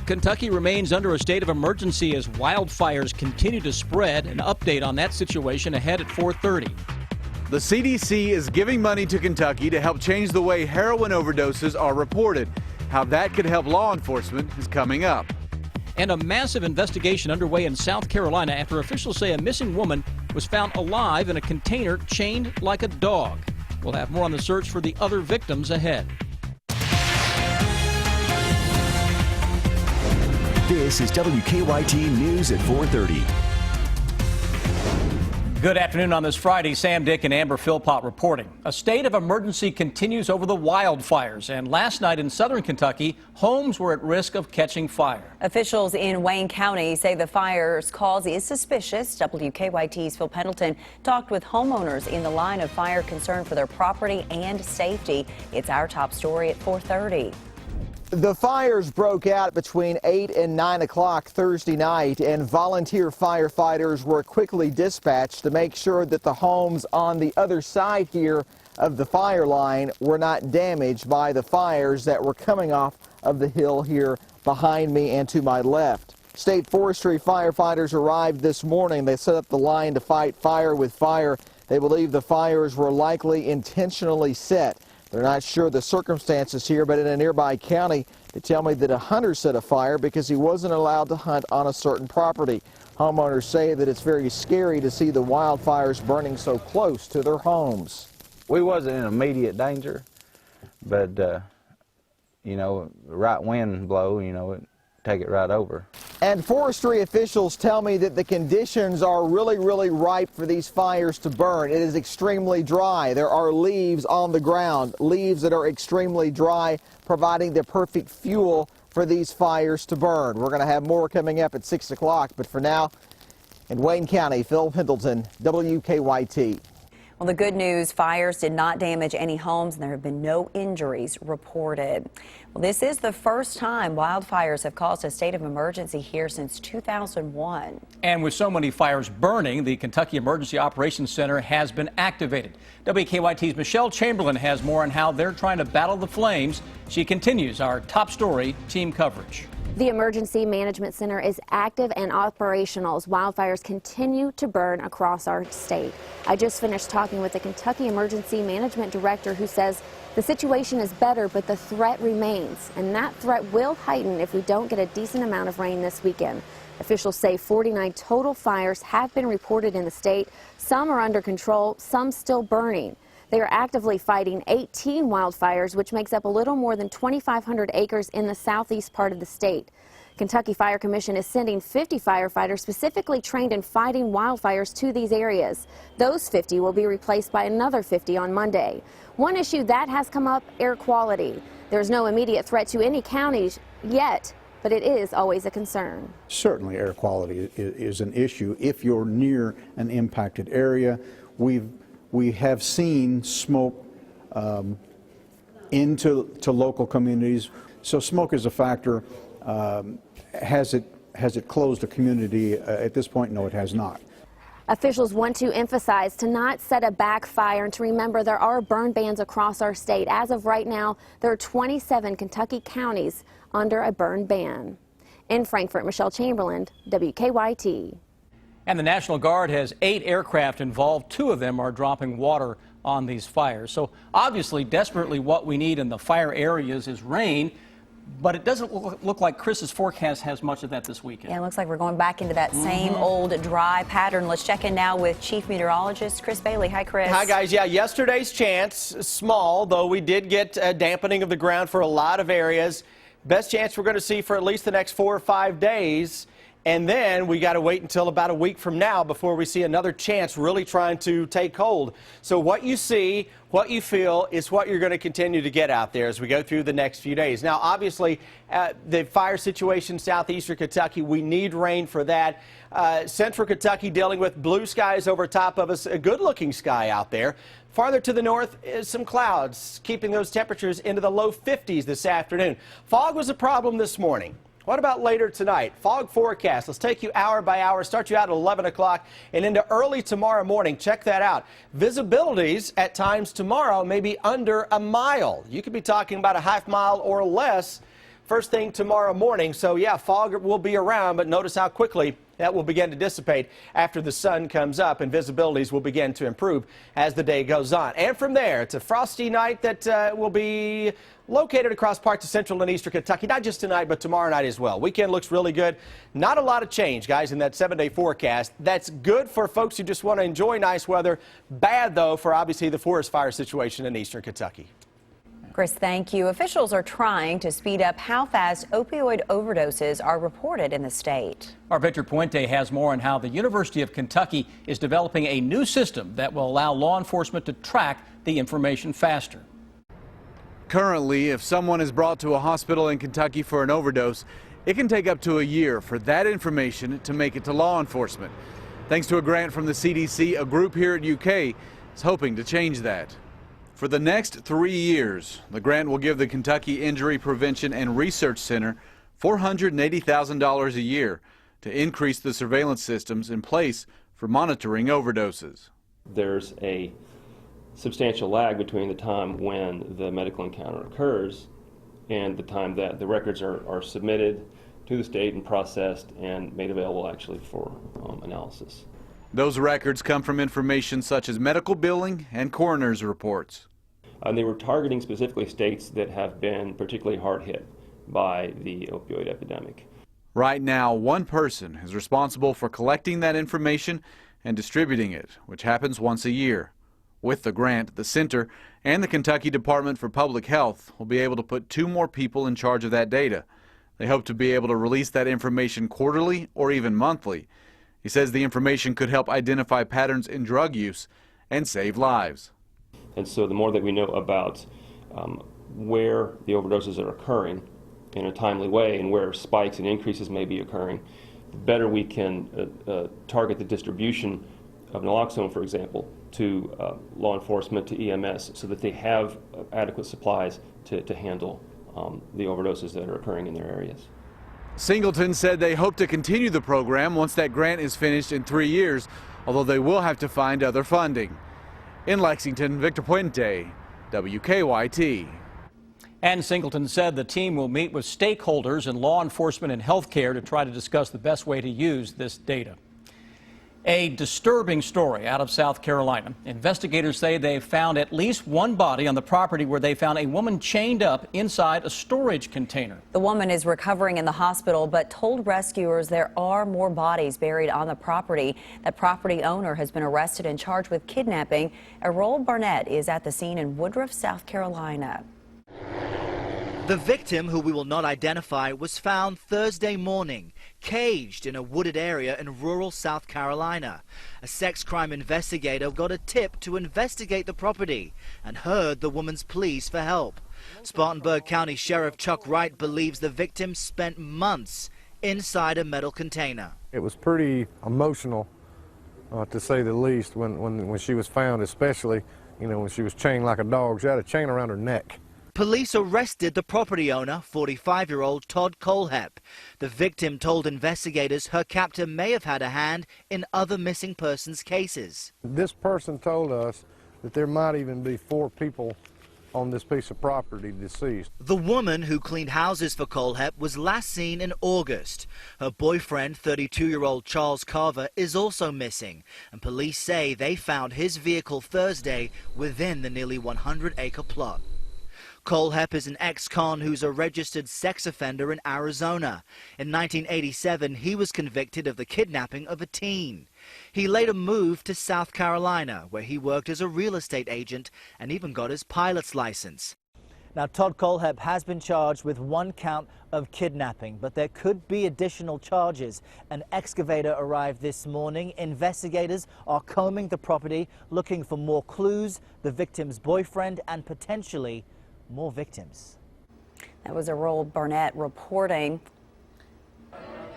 Kentucky remains under a state of emergency as wildfires continue to spread. An update on that situation ahead at 4:30. The CDC is giving money to Kentucky to help change the way heroin overdoses are reported. How that could help law enforcement is coming up. And a massive investigation underway in South Carolina after officials say a missing woman was found alive in a container chained like a dog. We'll have more on the search for the other victims ahead. This is WKYT News at 4:30. Good afternoon on this Friday. Sam Dick and Amber Philpott reporting. A state of emergency continues over the wildfires, and last night in southern Kentucky, homes were at risk of catching fire. Officials in Wayne County say the fire's cause is suspicious. WKYT's Phil Pendleton talked with homeowners in the line of fire concerned for their property and safety. It's our top story at 4:30. The fires broke out between 8 and 9 o'clock Thursday night, and volunteer firefighters were quickly dispatched to make sure that the homes on the other side here of the fire line were not damaged by the fires that were coming off of the hill here behind me and to my left. State forestry firefighters arrived this morning. They set up the line to fight fire with fire. They believe the fires were likely intentionally set. They're not sure the circumstances here, but in a nearby county, they tell me that a hunter set a fire because he wasn't allowed to hunt on a certain property. Homeowners say that it's very scary to see the wildfires burning so close to their homes. We wasn't in immediate danger, but, you know, right wind blow, you know, it take it right over. And forestry officials tell me that the conditions are really ripe for these fires to burn. It is extremely dry. There are leaves on the ground, leaves that are extremely dry, providing the perfect fuel for these fires to burn. We're going to have more coming up at 6 o'clock, but for now, in Wayne County, Phil Pendleton, WKYT. Well, the good news, fires did not damage any homes, and there have been no injuries reported. Well, this is the first time wildfires have caused a state of emergency here since 2001. And with so many fires burning, the Kentucky Emergency Operations Center has been activated. WKYT's Michelle Chamberlain has more on how they're trying to battle the flames. She continues our top story team coverage. The Emergency Management Center is active and operational as wildfires continue to burn across our state. I just finished talking with the Kentucky Emergency Management Director, who says the situation is better, but the threat remains, and that threat will heighten if we don't get a decent amount of rain this weekend. Officials say 49 total fires have been reported in the state. Some are under control, some still burning. They are actively fighting 18 wildfires, which makes up a little more than 2,500 acres in the southeast part of the state. Kentucky Fire Commission is sending 50 firefighters specifically trained in fighting wildfires to these areas. Those 50 will be replaced by another 50 on Monday. One issue that has come up, air quality. There's no immediate threat to any counties yet, but it is always a concern. Certainly air quality is an issue if you're near an impacted area. We have seen smoke into local communities, so smoke is a factor. Has it closed a community at this point? No, it has not. Officials want to emphasize to not set a backfire and to remember there are burn bans across our state. As of right now, there are 27 Kentucky counties under a burn ban. In Frankfort, Michelle Chamberlain, WKYT. And the National Guard has 8 aircraft involved. 2 of them are dropping water on these fires. So obviously, desperately what we need in the fire areas is rain, but it doesn't look like Chris's forecast has much of that this weekend. Yeah, it looks like we're going back into that same old dry pattern. Let's check in now with Chief Meteorologist Chris Bailey. Hi, Chris. Hi, guys. Yeah, yesterday's chance, small, though we did get a dampening of the ground for a lot of areas. Best chance we're going to see for at least the next 4 or 5 days. And then we got to wait until about a week from now before we see another chance really trying to take hold. So what you see, what you feel is what you're going to continue to get out there as we go through the next few days. Now, obviously, the fire situation southeastern Kentucky, we need rain for that. Central Kentucky dealing with blue skies over top of us, a good-looking sky out there. Farther to the north is some clouds, keeping those temperatures into the low 50s this afternoon. Fog was a problem this morning. What about later tonight? Fog forecast. Let's take you hour by hour, start you out at 11 o'clock and into early tomorrow morning. Check that out. Visibilities at times tomorrow may be under a mile. You could be talking about a half mile or less first thing tomorrow morning. So, yeah, fog will be around, but notice how quickly that will begin to dissipate after the sun comes up, and visibilities will begin to improve as the day goes on. And from there, it's a frosty night that will be located across parts of central and eastern Kentucky, not just tonight, but tomorrow night as well. Weekend looks really good. Not a lot of change, guys, in that 7-day forecast. That's good for folks who just want to enjoy nice weather. Bad, though, for obviously the forest fire situation in eastern Kentucky. Chris, thank you. Officials are trying to speed up how fast opioid overdoses are reported in the state. Our Victor Puente has more on how the University of Kentucky is developing a new system that will allow law enforcement to track the information faster. Currently, if someone is brought to a hospital in Kentucky for an overdose, it can take up to a year for that information to make it to law enforcement. Thanks to a grant from the CDC, a group here at UK is hoping to change that. For the next 3 years, the grant will give the Kentucky Injury Prevention and Research Center $480,000 a year to increase the surveillance systems in place for monitoring overdoses. There's a substantial lag between the time when the medical encounter occurs and the time that the records are submitted to the state and processed and made available actually for analysis. Those records come from information such as medical billing and coroner's reports. And they were targeting specifically states that have been particularly hard hit by the opioid epidemic. Right now, one person is responsible for collecting that information and distributing it, which happens once a year. With the grant, the center and the Kentucky Department for Public Health will be able to put 2 more people in charge of that data. They hope to be able to release that information quarterly or even monthly. He says the information could help identify patterns in drug use and save lives. And so the more that we know about where the overdoses are occurring in a timely way and where spikes and increases may be occurring, the better we can target the distribution of naloxone, for example, to law enforcement, to EMS, so that they have adequate supplies to handle the overdoses that are occurring in their areas. Singleton said they hope to continue the program once that grant is finished in 3 years, although they will have to find other funding. In Lexington, Victor Puente, WKYT. And Singleton said the team will meet with stakeholders in law enforcement and healthcare to try to discuss the best way to use this data. A disturbing story out of South Carolina. Investigators say they've found at least one body on the property where they found a woman chained up inside a storage container. The woman is recovering in the hospital, but told rescuers there are more bodies buried on the property. That property owner has been arrested and charged with kidnapping. Errol Barnett is at the scene in Woodruff, South Carolina. The victim, who we will not identify, was found Thursday morning, caged in a wooded area in rural South Carolina. A sex crime investigator got a tip to investigate the property and heard the woman's pleas for help. Spartanburg County Sheriff Chuck Wright believes the victim spent months inside a metal container. It was pretty emotional, to say the least, when she was found, especially, when she was chained like a dog. She had a chain around her neck. Police arrested the property owner, 45-year-old Todd Colehep. The victim told investigators her captor may have had a hand in other missing persons cases. This person told us that there might even be 4 people on this piece of property deceased. The woman who cleaned houses for Colehep was last seen in August. Her boyfriend, 32-year-old Charles Carver, is also missing, and police say they found his vehicle Thursday within the nearly 100-acre plot. Colehep is an ex-con who's a registered sex offender in Arizona. In 1987, he was convicted of the kidnapping of a teen. He later moved to South Carolina, where he worked as a real estate agent and even got his pilot's license. Now, Todd Colehep has been charged with 1 count of kidnapping, but there could be additional charges. An excavator arrived this morning. Investigators are combing the property, looking for more clues, the victim's boyfriend, and potentially more victims. That was Errol Barnett reporting.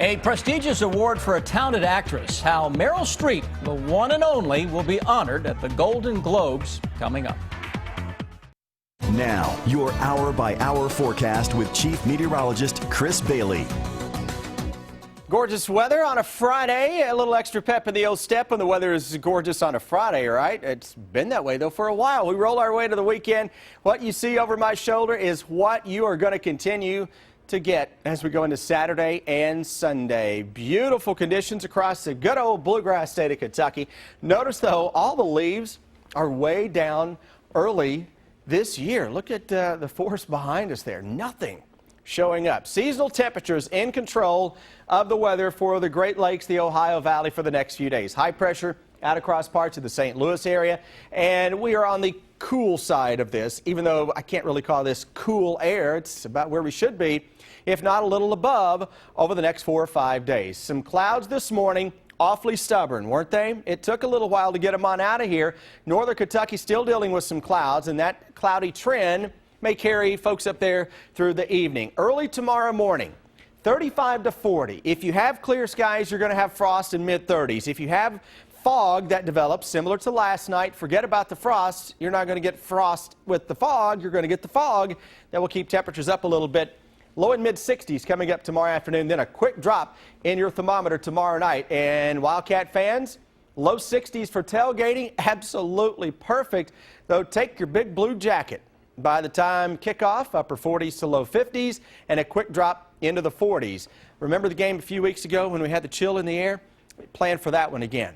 A prestigious award for a talented actress. How Meryl Streep, the one and only, will be honored at the Golden Globes coming up. Now, your hour-by-hour forecast with Chief Meteorologist Chris Bailey. Gorgeous weather on a Friday. A little extra pep in the old step when the weather is gorgeous on a Friday, right? It's been that way, though, for a while. We roll our way to the weekend. What you see over my shoulder is what you are going to continue to get as we go into Saturday and Sunday. Beautiful conditions across the good old bluegrass state of Kentucky. Notice, though, all the leaves are way down early this year. Look at the forest behind us there. Nothing showing up. Seasonal temperatures in control of the weather for the Great Lakes, the Ohio Valley for the next few days. High pressure out across parts of the St. Louis area, and we are on the cool side of this, even though I can't really call this cool air. It's about where we should be, if not a little above, over the next 4 or 5 days. Some clouds this morning, awfully stubborn, weren't they? It took a little while to get them on out of here. Northern Kentucky still dealing with some clouds, and that cloudy trend may carry folks up there through the evening. Early tomorrow morning, 35 to 40. If you have clear skies, you're going to have frost in mid-30s. If you have fog that develops similar to last night, forget about the frost. You're not going to get frost with the fog. You're going to get the fog that will keep temperatures up a little bit. Low and mid-60s coming up tomorrow afternoon, then a quick drop in your thermometer tomorrow night. And Wildcat fans, low 60s for tailgating, absolutely perfect. Though take your big blue jacket. By the time kickoff, upper 40s to low 50s, and a quick drop into the 40s. Remember the game a few weeks ago when we had the chill in the air? Plan for that one again.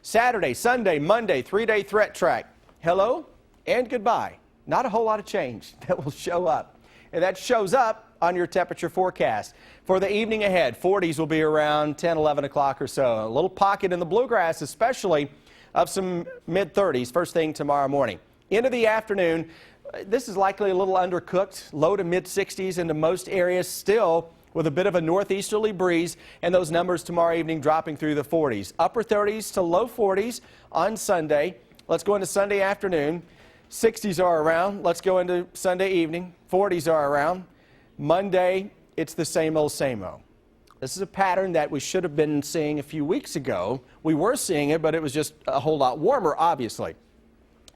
Saturday, Sunday, Monday, 3-day threat track. Hello and goodbye. Not a whole lot of change that will show up. And that shows up on your temperature forecast. For the evening ahead, 40s will be around 10, 11 o'clock or so. A little pocket in the bluegrass, especially of some mid-30s first thing tomorrow morning. Into the afternoon, this is likely a little undercooked, low to mid-60s into most areas still, with a bit of a northeasterly breeze, and those numbers tomorrow evening dropping through the 40s. Upper 30s to low 40s on Sunday. Let's go into Sunday afternoon. 60s are around. Let's go into Sunday evening. 40s are around. Monday, it's the same old, same old. This is a pattern that we should have been seeing a few weeks ago. We were seeing it, but it was just a whole lot warmer, obviously.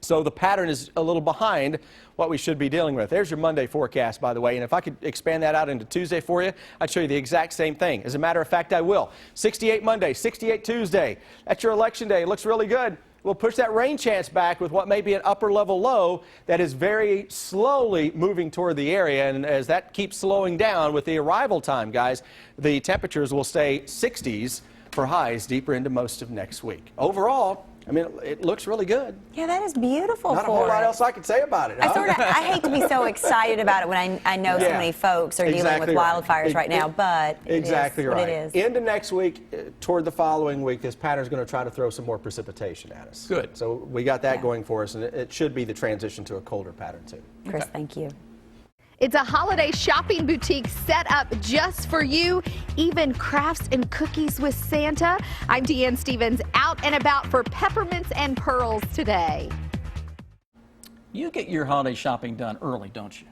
So the pattern is a little behind what we should be dealing with. There's your Monday forecast, by the way, and if I could expand that out into Tuesday for you, I'd show you the exact same thing. As a matter of fact, I will. 68 Monday, 68 Tuesday. That's your election day. It looks really good. We'll push that rain chance back with what may be an upper level low that is very slowly moving toward the area, and as that keeps slowing down with the arrival time, guys, the temperatures will stay 60s for highs deeper into most of next week. Overall, I mean, it looks really good. Yeah, that is beautiful. Not a whole lot else I could say about it. I hate to be so excited about it when I know so many folks are dealing with wildfires right now, but exactly right. It is. Into next week, toward the following week, this pattern is going to try to throw some more precipitation at us. Good. So we got that going for us, and it should be the transition to a colder pattern too. Chris, thank you. It's a holiday shopping boutique set up just for you, even crafts and cookies with Santa. I'm Deanne Stevens, out and about for Peppermints and Pearls today. You get your holiday shopping done early, don't you?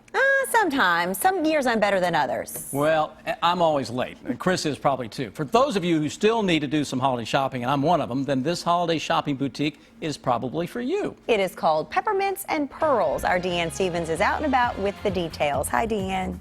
Sometimes. Some years I'm better than others. Well, I'm always late, and Chris is probably too. For those of you who still need to do some holiday shopping, and I'm one of them, then this holiday shopping boutique is probably for you. It is called Peppermints and Pearls. Our Deanne Stevens is out and about with the details. Hi, Deanne.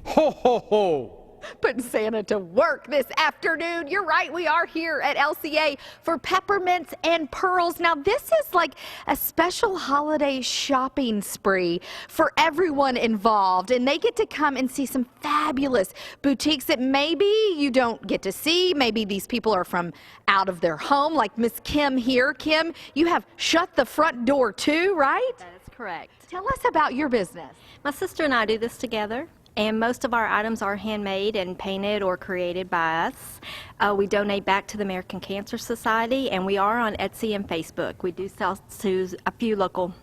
Ho, ho, ho. Putting Santa to work this afternoon. You're right, we are here at LCA for Peppermints and Pearls. Now, this is like a special holiday shopping spree for everyone involved, and they get to come and see some fabulous boutiques that maybe you don't get to see. Maybe these people are from out of their home, like Miss Kim here. Kim, you have shut the front door too, right? That is correct. Tell us about your business. My sister and I do this together. And most of our items are handmade and painted or created by us. We donate back to the American Cancer Society, and we are on Etsy and Facebook. We do sell to a few local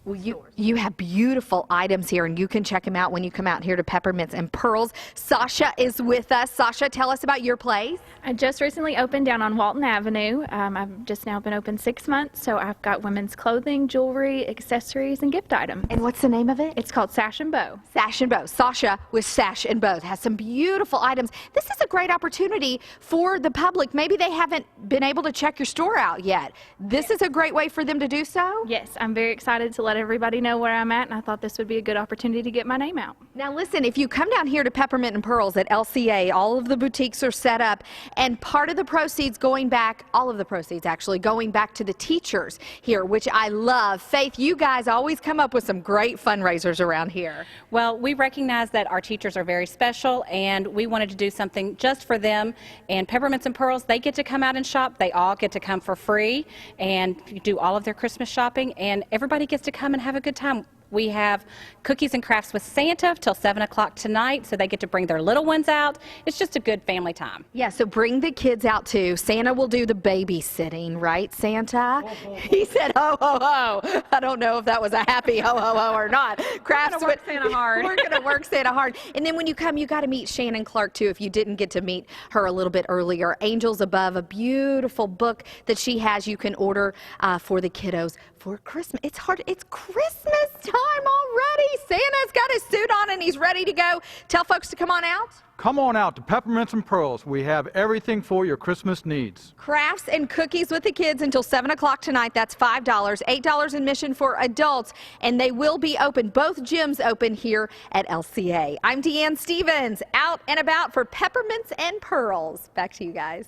Well, you have beautiful items here, and you can check them out when you come out here to Peppermints and Pearls. Sasha is with us. Sasha, tell us about your place. I just recently opened down on Walton Avenue. I've just now been open 6 months, so I've got women's clothing, jewelry, accessories, and gift items. And what's the name of it? It's called Sash and Bow. Sash and Bow. Sasha with Sash and Bow has some beautiful items. This is a great opportunity for the public. Maybe they haven't been able to check your store out yet. This is a great way for them to do so? Yes, I'm very excited to let let everybody know where I'm at, and I thought this would be a good opportunity to get my name out. Now listen, if you come down here to Peppermint and Pearls at LCA, all of the boutiques are set up, and part of the proceeds going back, all of the proceeds actually, going back to the teachers here, which I love. Faith, you guys always come up with some great fundraisers around here. Well, we recognize that our teachers are very special, and we wanted to do something just for them. And Peppermints and Pearls, they get to come out and shop. They all get to come for free and do all of their Christmas shopping, and everybody gets to come and have a good time. We have cookies and crafts with Santa till 7 o'clock tonight, so they get to bring their little ones out. It's just a good family time. Yeah, so bring the kids out too. Santa will do the babysitting, right, Santa? Ho, ho, ho. He said ho, ho, ho. I don't know if that was a happy ho, ho, ho or not. Crafts We're going to work Santa hard. We're going to work Santa hard. And then when you come, you got to meet Shannon Clark too, if you didn't get to meet her a little bit earlier. Angels Above, a beautiful book that she has you can order for the kiddos for Christmas. It's hard. It's Christmas time already. Santa's got his suit on and he's ready to go. Tell folks to come on out. Come on out to Peppermints and Pearls. We have everything for your Christmas needs. Crafts and cookies with the kids until 7 o'clock tonight. That's $5. $8 admission for adults. And they will be open. Both gyms open here at LCA. I'm Deanne Stevens, out and about for Peppermints and Pearls. Back to you guys.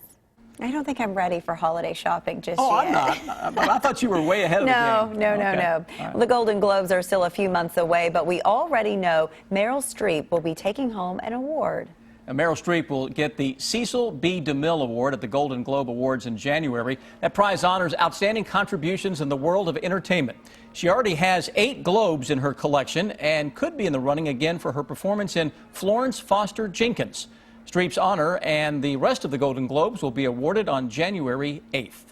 I don't think I'm ready for holiday shopping just Oh, yet. I'm not. But I thought you were way ahead of the game. No. Okay. Well, the Golden Globes are still a few months away, but we already know Meryl Streep will be taking home an award. And Meryl Streep will get the Cecil B. DeMille Award at the Golden Globe Awards in January. That prize honors outstanding contributions in the world of entertainment. She already has 8 Globes in her collection and could be in the running again for her performance in Florence Foster Jenkins. Streep's honor and the rest of the Golden Globes will be awarded on January 8th.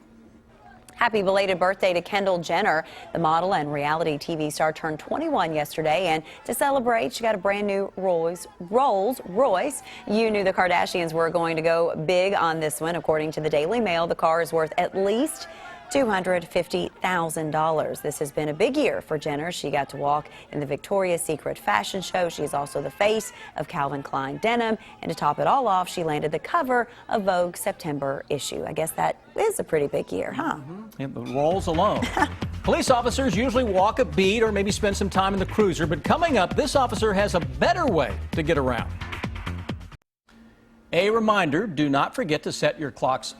Happy belated birthday to Kendall Jenner. The model and reality TV star turned 21 yesterday, and to celebrate, she got a brand new Rolls Royce. You knew the Kardashians were going to go big on this one. According to the Daily Mail, the car is worth at least $250,000. This has been a big year for Jenner. She got to walk in the Victoria's Secret fashion show. She is also the face of Calvin Klein denim. And to top it all off, she landed the cover of Vogue's September issue. I guess that is a pretty big year, huh? Yeah, the Rolls alone. Police officers usually walk a beat or maybe spend some time in the cruiser, but coming up, this officer has a better way to get around. A reminder, do not forget to set your clocks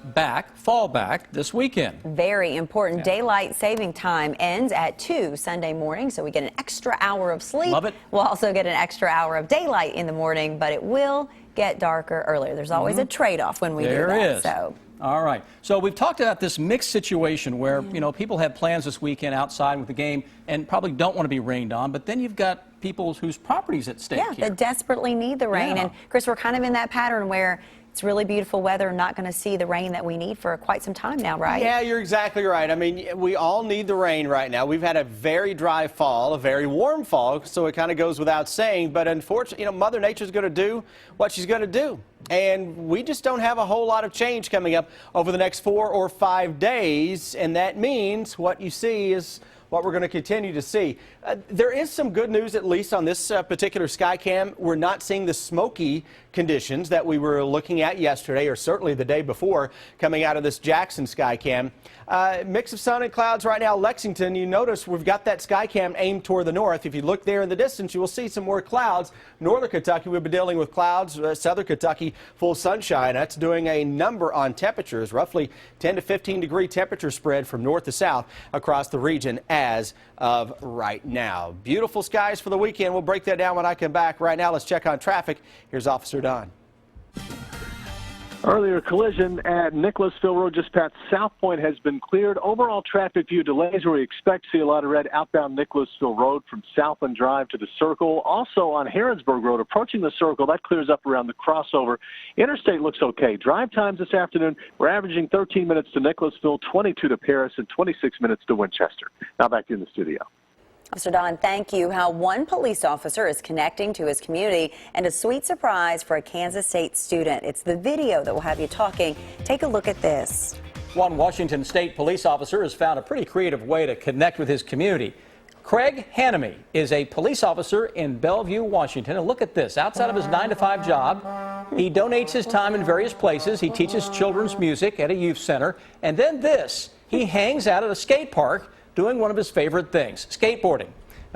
fall back this weekend. Very important. Daylight saving time ends at 2 Sunday morning, so we get an extra hour of sleep. Love it. We'll also get an extra hour of daylight in the morning, but it will get darker earlier. There's always a trade-off when we do that. There is. So. All right. So we've talked about this mixed situation where, people have plans this weekend outside with the game and probably don't want to be rained on, but then you've got people whose property's at stake here. That desperately need the rain. Yeah. And, Chris, we're kind of in that pattern where it's really beautiful weather, not going to see the rain that we need for quite some time now, right? Yeah, you're exactly right. I mean, we all need the rain right now. We've had a very dry fall, a very warm fall, so it kind of goes without saying. But unfortunately, Mother Nature's going to do what she's going to do. And we just don't have a whole lot of change coming up over the next 4 or 5 days. And that means what you see is what we're going to continue to see. There is some good news, at least on this particular Skycam. We're not seeing the smoky conditions that we were looking at yesterday, or certainly the day before, coming out of this Jackson Skycam. Mix of sun and clouds right now. Lexington, you notice we've got that Skycam aimed toward the north. If you look there in the distance, you will see some more clouds. Northern Kentucky, we've been dealing with clouds. Southern Kentucky, full sunshine. That's doing a number on temperatures, roughly 10 to 15 degree temperature spread from north to south across the region as of right now. Beautiful skies for the weekend. We'll break that down when I come back. Right now, let's check on traffic. Here's Officer Don. Earlier collision at Nicholasville Road just past South Point has been cleared. Overall traffic view delays where we expect to see a lot of red outbound Nicholasville Road from Southland Drive to the Circle. Also on Harrodsburg Road approaching the Circle, that clears up around the crossover. Interstate looks okay. Drive times this afternoon, we're averaging 13 minutes to Nicholasville, 22 to Paris, and 26 minutes to Winchester. Now back to you in the studio. Officer Don, thank you. How one police officer is connecting to his community, and a sweet surprise for a Kansas State student. It's the video that will have you talking. Take a look at this. One Washington State police officer has found a pretty creative way to connect with his community. Craig Hanemy is a police officer in Bellevue, Washington. And look at this. Outside of his 9-to-5 job, he donates his time in various places. He teaches children's music at a youth center. And then this, he hangs out at a skate park doing one of his favorite things, skateboarding.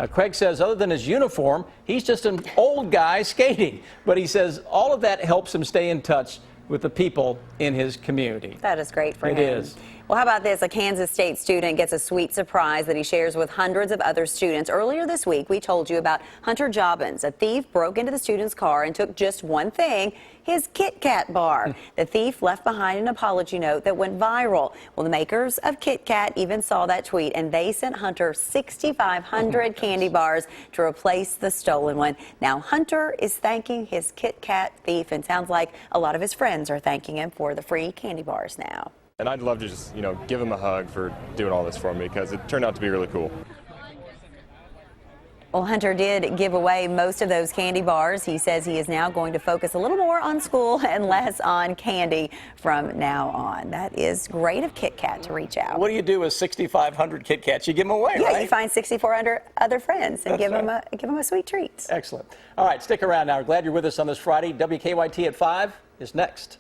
Craig says other than his uniform, he's just an old guy skating. But he says all of that helps him stay in touch with the people in his community. That is great for him. It is. Well, how about this? A Kansas State student gets a sweet surprise that he shares with hundreds of other students. Earlier this week, we told you about Hunter Jobbins. A thief broke into the student's car and took just one thing, his Kit Kat bar. The thief left behind an apology note that went viral. Well, the makers of Kit Kat even saw that tweet, and they sent Hunter 6,500 candy bars to replace the stolen one. Now, Hunter is thanking his Kit Kat thief, and sounds like a lot of his friends are thanking him for the free candy bars now. And I'd love to just, give him a hug for doing all this for me because it turned out to be really cool. Well, Hunter did give away most of those candy bars. He says he is now going to focus a little more on school and less on candy from now on. That is great of Kit Kat to reach out. What do you do with 6,500 Kit Kats? You give them away, right? Yeah, you find 6,400 other friends and give them a sweet treat. Excellent. All right, stick around now. Glad you're with us on this Friday. WKYT at 5 is next.